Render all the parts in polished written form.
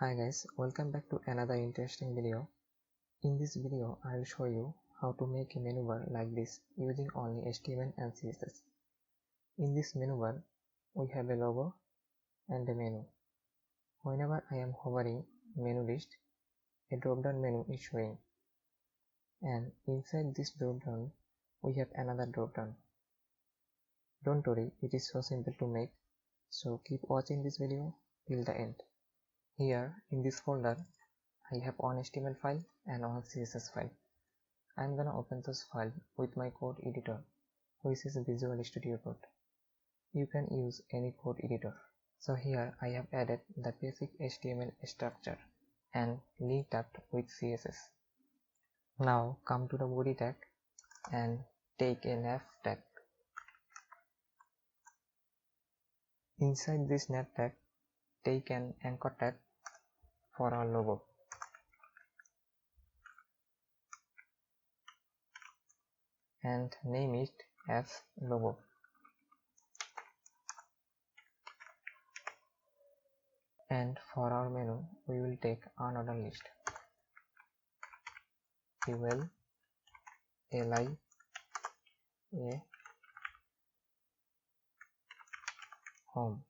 Hi guys, welcome back to another interesting video. In this video, I will show you how to make a menu bar like this using only HTML and CSS. In this menu bar, we have a logo and a menu. Whenever I am hovering menu list, a drop-down menu is showing. And inside this drop-down, we have another drop-down. Don't worry, it is so simple to make. So keep watching this video till the end. Here in this folder, I have one HTML file and one CSS file. I'm gonna open this file with my code editor, which is Visual Studio Code. You can use any code editor. So here I have added the basic HTML structure and linked up with CSS. Now come to the body tag and take a nav tag. Inside this nav tag, take an anchor tag for our logo. And name it as logo. And for our menu, we will take another list. We will li a home.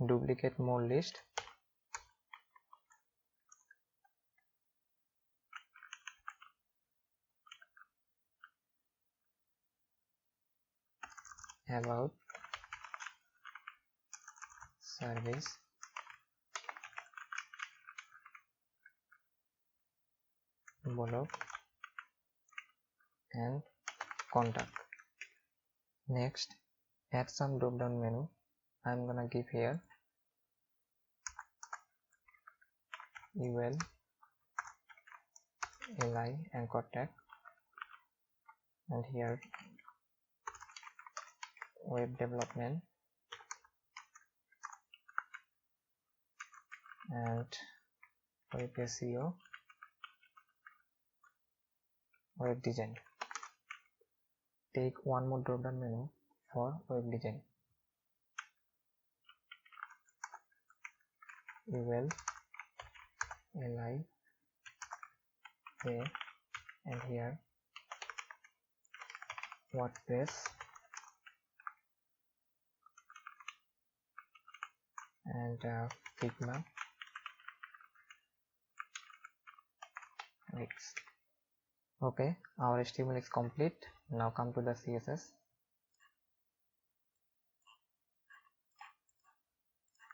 Duplicate more list. About service blog and contact. Next, add some drop down menu. I'm gonna give here ul li and contact, and here web development and web SEO, web design. Take one more drop down menu for web design. ul li a and here WordPress and Figma Wix. Okay, our HTML is complete. Now come to the CSS.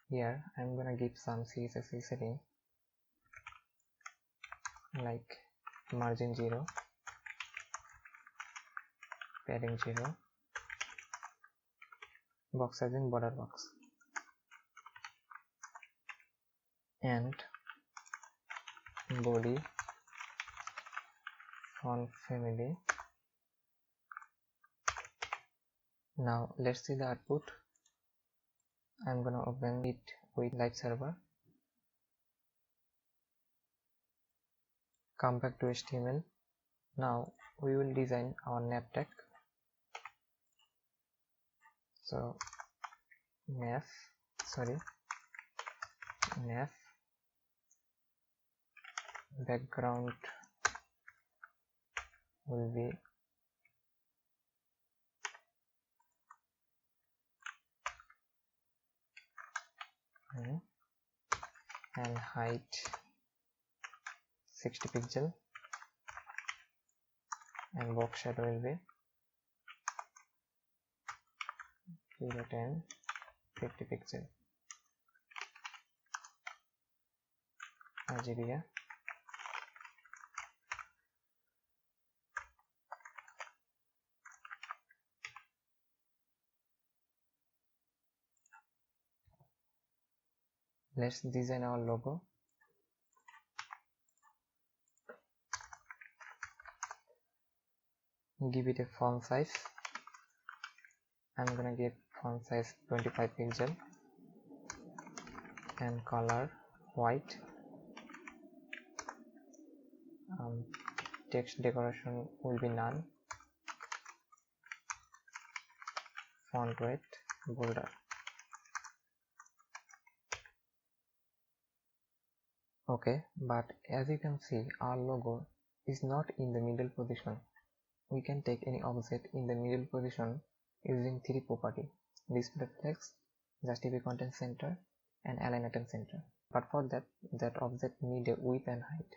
Here I'm gonna give some CSS setting like margin 0, padding 0, box size in border box, and body font family. Now let's see the output. I'm gonna open it with live server. Come back to HTML. Now we will design our nav tag. So nav background will be and height 60 pixel and box shadow will be 0, 10, 50 pixel. RGB. Let's design our logo. Give it a font size. I'm gonna give font size 25 pixel and color white. Text decoration will be none. Font weight bolder. Okay, but as you can see, our logo is not in the middle position. We can take any object in the middle position using three properties: display flex, justify content center, and align item center. But for that object need a width and height.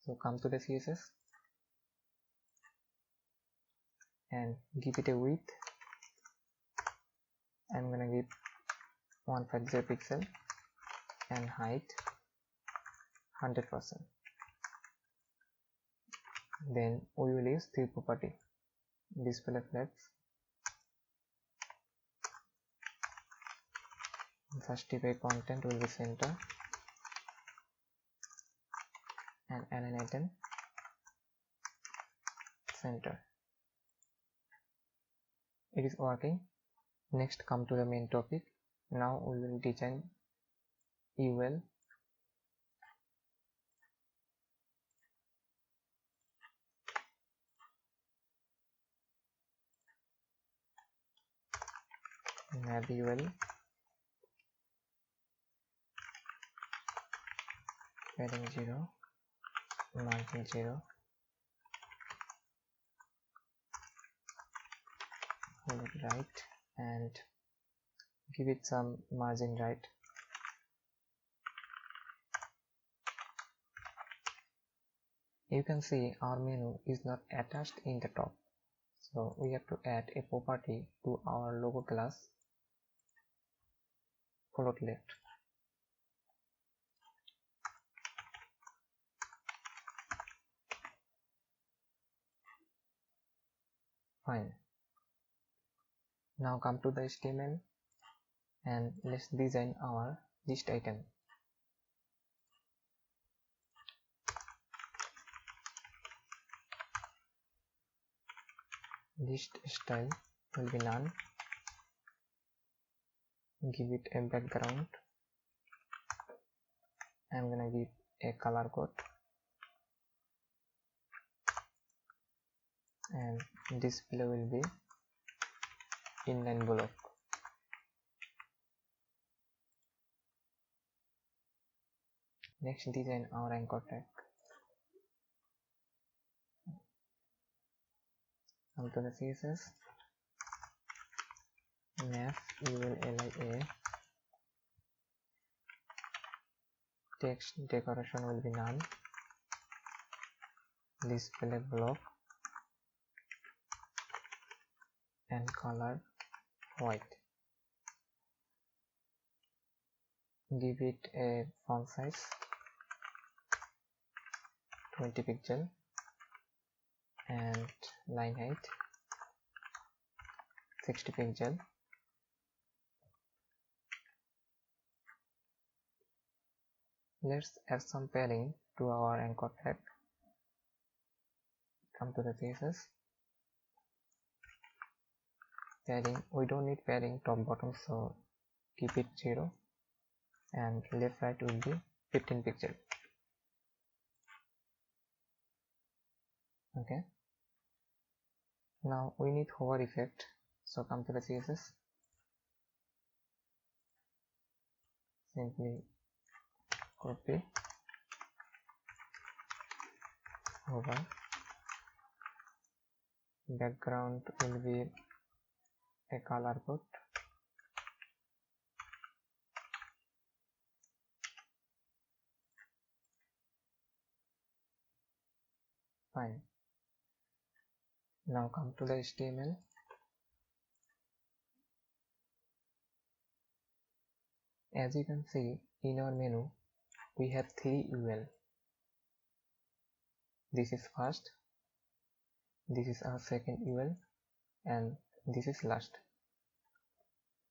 So come to the CSS and give it a width. I'm gonna give 150 pixel and height 100%. Then we will use three property: display flex, justify content will be center, and align item center. It is working. Next, come to the main topic. Now we will design UL. Nav UL, padding 0, margin 0, hold it right, and give it some margin right. You can see our menu is not attached in the top, so we have to add a property to our logo class, float left. Fine. Now come to the HTML and let's design our list item. List style will be none. Give it a background. I'm gonna give a color code, and display will be inline block. Next, design our anchor tag. Come to the CSS, nav ULLIA, text decoration will be none, display block, and color white. Give it a font size 20 pixel and line height 60 pixel. Let's add some padding to our anchor tag. Come to the CSS, padding, we don't need padding top bottom, so keep it 0, and left right will be 15 pixel. Okay, now we need hover effect, so come to the CSS, simply copy, hover, background will be a color code, fine. Now come to the HTML. As you can see in our menu, we have 3 UL. This is first, this is our second UL, and this is last.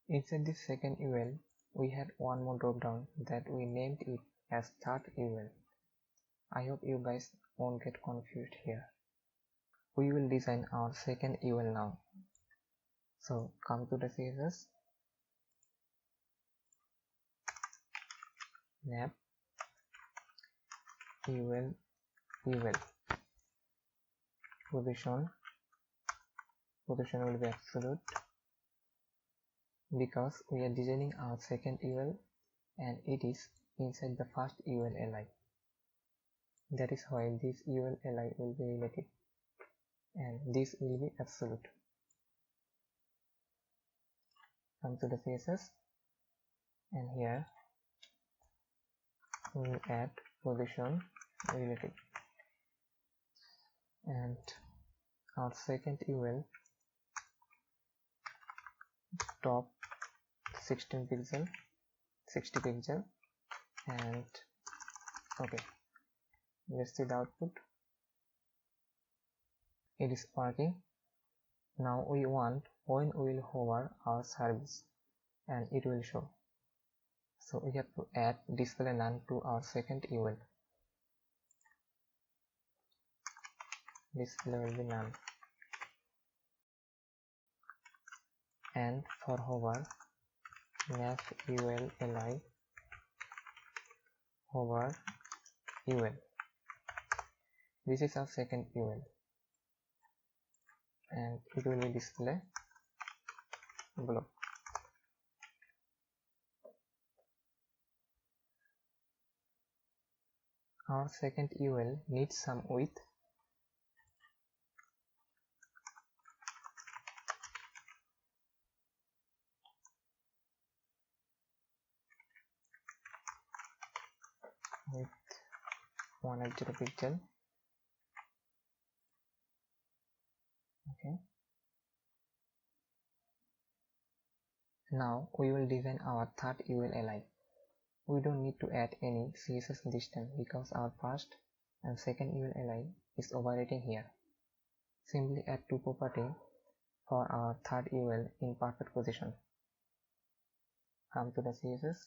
Inside this second UL, we had one more drop down that we named it as third UL. I hope you guys won't get confused here. We will design our second UL now. So come to the CSS, nav UL position will be absolute because we are designing our second UL and it is inside the first ULLI. That is why this ULLI will be relative and this will be absolute. Come to the CSS, and here we will add position relative, and our second UL top 60 pixel, and okay, let's see the output. It is working. Now we want when we will hover our service and it will show. So we have to add display none to our second UL. Display will be none. And for hover, map ULLI hover UL. This is our second UL, and it will be display below. Our second UL needs some width. With 180 pixel. Okay. Now we will design our third ULLI. We don't need to add any CSS this time because our first and second ULLI is overwritten here. Simply add two property for our third UL in perfect position. Come to the CSS,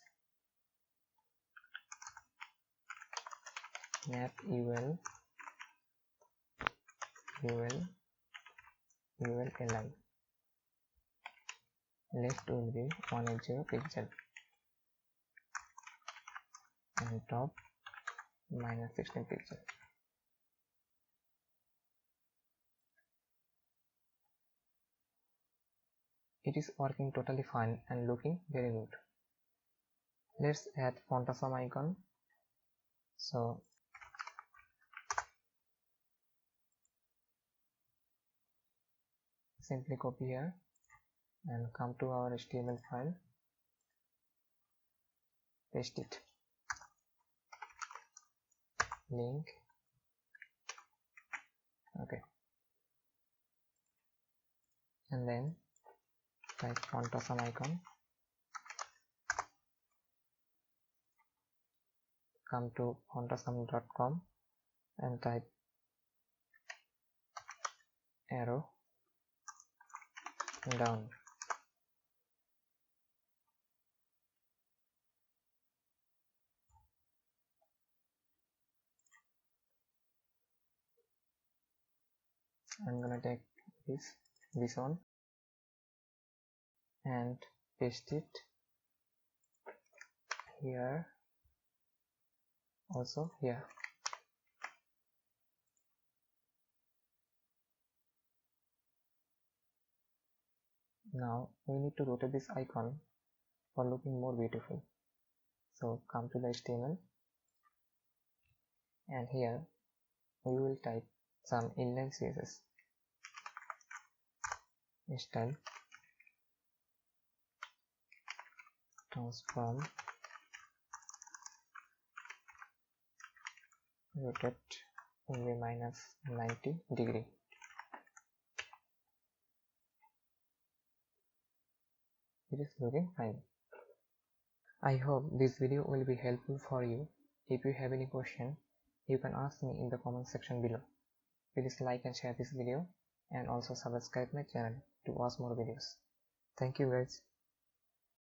map UL ULLI. Left will be 180 pixel and top minus 16 pixel. It is working totally fine and looking very good. Let's add font awesome icon. So simply copy here and come to our HTML file, paste it, link, okay, and then type font awesome icon, come to fontawesome.com and type arrow down. I'm gonna take this one and paste it here, also here. Now we need to rotate this icon for looking more beautiful. So come to the HTML, and here we will type some inline CSS. Style transform rotate will be minus 90 degree. It is looking fine. I hope this video will be helpful for you. If you have any question, you can ask me in the comment section below. Please like and share this video and also subscribe my channel to watch more videos. Thank you guys.